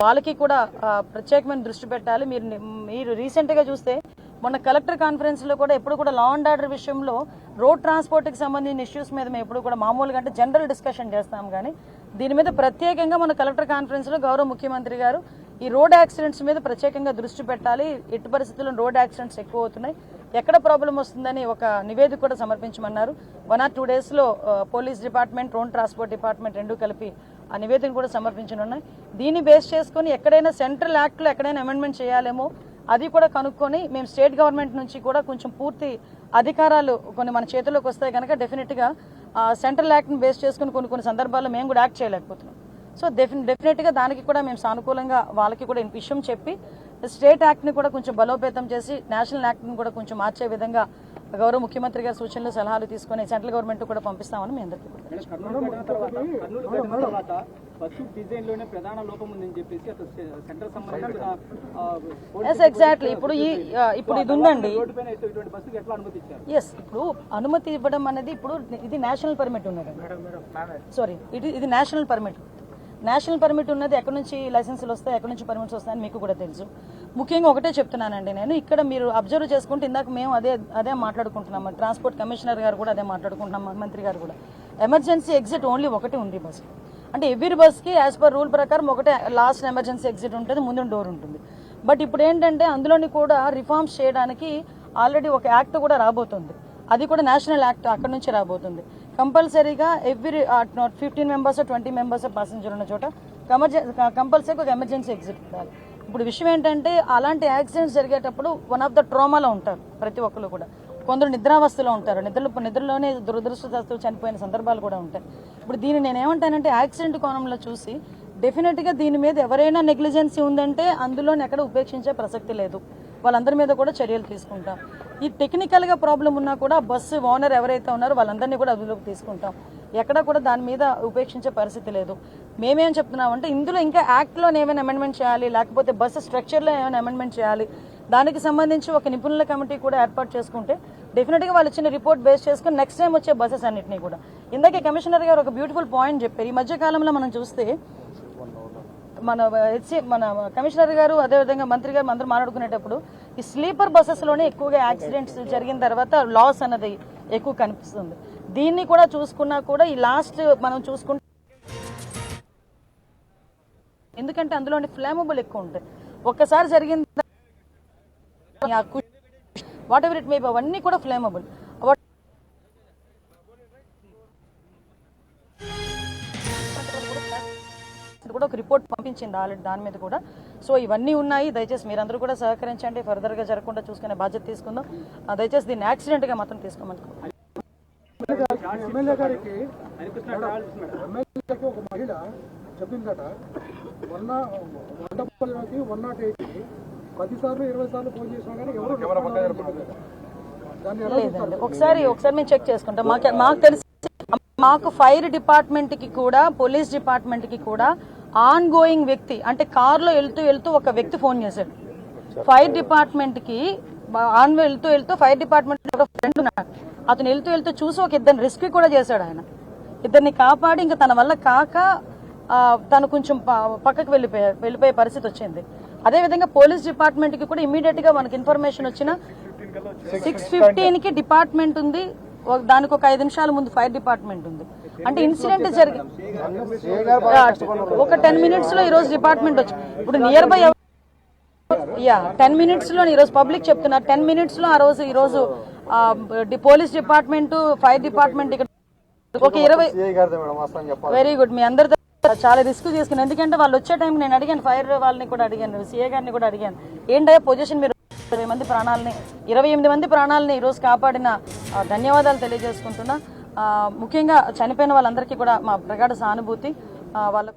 వాళ్ళకి కూడా ప్రత్యేకమైన దృష్టి పెట్టాలి. మీరు రీసెంట్గా చూస్తే మొన్న కలెక్టర్ కాన్ఫరెన్స్లో కూడా ఎప్పుడు కూడా లా అండ్ ఆర్డర్ విషయంలో రోడ్ ట్రాన్స్పోర్ట్కి సంబంధించిన ఇష్యూస్ మీద మేము ఎప్పుడు కూడా మామూలుగా అంటే జనరల్ డిస్కషన్ చేస్తాం, కానీ దీని మీద ప్రత్యేకంగా మన కలెక్టర్ కాన్ఫరెన్స్లో గౌరవ ముఖ్యమంత్రి గారు ఈ రోడ్ యాక్సిడెంట్స్ మీద ప్రత్యేకంగా దృష్టి పెట్టాలి. ఎట్టి పరిస్థితుల్లో రోడ్ యాక్సిడెంట్స్ ఎక్కువ అవుతున్నాయి, ఎక్కడ ప్రాబ్లం వస్తుందని ఒక నివేదిక కూడా సమర్పించమన్నారు. 1 or 2 daysలో police department, road transport department రెండు కలిపి ఆ నివేదికను కూడా సమర్పించనున్నాయి. దీన్ని బేస్ చేసుకుని ఎక్కడైనా సెంట్రల్ యాక్ట్లో ఎక్కడైనా అమెండ్మెంట్ చేయాలేమో అది కూడా కనుక్కొని మేము స్టేట్ గవర్నమెంట్ నుంచి కూడా కొంచెం పూర్తి అధికారాలు కొన్ని మన చేతుల్లోకి వస్తాయి కనుక డెఫినెట్గా సెంట్రల్ యాక్ట్ని బేస్ చేసుకుని కొన్ని సందర్భాల్లో మేము కూడా యాక్ట్ చేయలేకపోతున్నాం. సో డెఫినెట్గా దానికి కూడా మేము సానుకూలంగా వాళ్ళకి కూడా విషయం చెప్పి స్టేట్ యాక్ట్ని కూడా కొంచెం బలోపేతం చేసి నేషనల్ యాక్ట్ని కూడా కొంచెం మార్చే విధంగా గౌరవ ముఖ్యమంత్రి గారి సూచనలు సలహాలు తీసుకుని సెంట్రల్ గవర్నమెంట్ కూడా పంపిస్తామని మీ అందరికీ ఎగ్జాక్ట్లీ ఇప్పుడు ఇది ఉందండి. ఎస్, ఇప్పుడు అనుమతి ఇవ్వడం అనేది ఇప్పుడు ఇది నేషనల్ పర్మిట్ ఉన్నది. సారీ, ఇది నేషనల్ పర్మిట్. నేషనల్ పర్మిట్ ఉన్నది ఎక్కడి నుంచి లైసెన్సులు వస్తాయి, ఎక్కడి నుంచి పర్మిట్స్ వస్తాయని మీకు కూడా తెలుసు. ముఖ్యంగా ఒకటే చెప్తున్నానండి, నేను ఇక్కడ మీరు అబ్జర్వ్ చేసుకుంటే ఇందాక మేము అదే మాట్లాడుకుంటున్నాం, ట్రాన్స్పోర్ట్ కమిషనర్ గారు కూడా అదే మాట్లాడుకుంటున్నాం, మంత్రి గారు కూడా. ఎమర్జెన్సీ ఎగ్జిట్ ఓన్లీ ఒకటి ఉంది బస్, అంటే ఎవ్రీ బస్కి యాజ్ పర్ రూల్ ప్రకారం ఒకటే లాస్ట్ ఎమర్జెన్సీ ఎగ్జిట్ ఉంటుంది, ముందు డోర్ ఉంటుంది. బట్ ఇప్పుడు ఏంటంటే అందులోని కూడా రిఫార్మ్స్ చేయడానికి ఆల్రెడీ ఒక యాక్ట్ కూడా రాబోతుంది, అది కూడా నేషనల్ యాక్ట్ అక్కడ నుంచి రాబోతుంది. కంపల్సరీగా ఎవ్రీ 15 members 20 members ప్యాసింజర్ ఉన్న చోట కంపల్సరీగా ఒక ఎమర్జెన్సీ ఎగ్జిట్ ఉండాలి. ఇప్పుడు విషయం ఏంటంటే అలాంటి యాక్సిడెంట్స్ జరిగేటప్పుడు వన్ ఆఫ్ ద ట్రామాలో ఉంటారు ప్రతి ఒక్కరు కూడా. కొందరు నిద్రావస్థలో ఉంటారు, నిద్రలోనే దురదృష్టశాస్తులు చనిపోయిన సందర్భాలు కూడా ఉంటాయి. ఇప్పుడు దీన్ని నేను ఏమంటానంటే యాక్సిడెంట్ కోణంలో చూసి డెఫినెట్గా దీని మీద ఎవరైనా నెగ్లిజెన్సీ ఉందంటే అందులోనే ఎక్కడ ఉపేక్షించే ప్రసక్తి లేదు, వాళ్ళందరి మీద కూడా చర్యలు తీసుకుంటాం. ఈ టెక్నికల్గా ప్రాబ్లం ఉన్నా కూడా బస్సు ఓనర్ ఎవరైతే ఉన్నారో వాళ్ళందరినీ కూడా అదుపులోకి తీసుకుంటాం, ఎక్కడ కూడా దాని మీద ఉపేక్షించే పరిస్థితి లేదు. మేమేం చెప్తున్నామంటే ఇందులో ఇంకా యాక్ట్లో ఏమైనా అమెండ్మెంట్ చేయాలి, లేకపోతే బస్సు స్ట్రక్చర్లో ఏమైనా అమెండ్మెంట్ చేయాలి, దానికి సంబంధించి ఒక నిపుణుల కమిటీ కూడా ఏర్పాటు చేసుకుంటే డెఫినెట్గా వాళ్ళు ఇచ్చిన రిపోర్ట్ బేస్ చేసుకుని నెక్స్ట్ టైం వచ్చే బస్సెస్ అన్నింటినీ కూడా. ఇందాకే కమిషనర్ గారు ఒక బ్యూటిఫుల్ పాయింట్ చెప్పారు. ఈ మధ్యకాలంలో మనం చూస్తే మన కమిషనర్ గారు అదేవిధంగా మంత్రి గారు అందరూ మాట్లాడుకునేటప్పుడు ఈ స్లీపర్ బస్సెస్లోనే ఎక్కువగా యాక్సిడెంట్స్ జరిగిన తర్వాత లాస్ అన్నది ఎక్కువ కనిపిస్తుంది. దీన్ని కూడా చూసుకున్నా కూడా ఈ లాస్ట్ మనం చూసుకుంటే ఎందుకంటే అందులోని ఫ్లేమబుల్ ఎక్కువ ఉంటాయి. ఒక్కసారి జరిగిన what ever it may be అవన్నీ కూడా ఫ్లేమబుల్. కూడా ఒక రిపోర్ట్ పంపించింది ఆల్రెడీ దాని మీద కూడా. సో ఇవన్నీ ఉన్నాయి, దయచేసి మీరందరూ కూడా సహకరించండి, ఫర్దర్గా జరగకుండా చూసుకునే బాధ్యత తీసుకుందాం. దయచేసి దీన్ని యాక్సిడెంట్గా మాత్రం తీసుకోమని. ఎమ్మెల్యే గారికి ఒక మహిళ చెప్పిందట 108కి 10 సార్లు 20 సార్లు ఫోన్ చేసినా కానీ లేదండి. ఒకసారి మేము చెక్ చేసుకుంటాం. మాకు తెలిసి మాకు ఫైర్ డిపార్ట్మెంట్కి కూడా పోలీస్ డిపార్ట్మెంట్కి కూడా ఆన్ గోయింగ్ వ్యక్తి అంటే కారులో వెళ్తూ ఒక వ్యక్తి ఫోన్ చేశాడు. ఫైర్ డిపార్ట్మెంట్కి వెళ్తూ ఫైర్ డిపార్ట్మెంట్ ఒక ఫ్రెండ్ ఉన్నాడు, అతను వెళ్తూ చూసి ఒక ఇద్దరిని రెస్క్యూ కూడా చేశాడు. ఆయన ఇద్దరిని కాపాడి ఇంకా తన వల్ల కాక తను కొంచెం పక్కకు వెళ్ళిపోయే పరిస్థితి వచ్చింది. అదేవిధంగా పోలీస్ డిపార్ట్మెంట్కి కూడా ఇమీడియట్గా మనకి ఇన్ఫర్మేషన్ వచ్చిన 6:15కి డిపార్ట్మెంట్ ఉంది, దానికి ఒక 5 నిమిషాల ముందు ఫైర్ డిపార్ట్మెంట్ ఉంది. అంటే ఇన్సిడెంట్ జరిగి ఒక 10 minutes లో ఈరోజు డిపార్ట్మెంట్ వచ్చి ఇప్పుడు నియర్ బై 10 minutes లో ఈరోజు పబ్లిక్ చెప్తున్నారు 10 minutes లో ఈరోజు పోలీస్ డిపార్ట్మెంట్ ఫైర్ డిపార్ట్మెంట్ ఇక్కడ ఒక 20 వెరీ గుడ్. మీ అందరితో చాలా రిస్క్ తీసుకున్నాను, ఎందుకంటే వాళ్ళు వచ్చే టైంకి నేను అడిగాను, ఫైర్ వాళ్ళని కూడా అడిగాను, సిఏ గారిని కూడా అడిగాను, ఏంటయ్యా పొజిషన్ మీరు 28 మంది ప్రాణాలని ఈరోజు కాపాడిన ధన్యవాదాలు తెలియజేసుకుంటున్నా. ముఖ్యంగా చనిపోయిన వాళ్ళందరికీ కూడా మా ప్రగాఢ సానుభూతి. వాళ్ళకు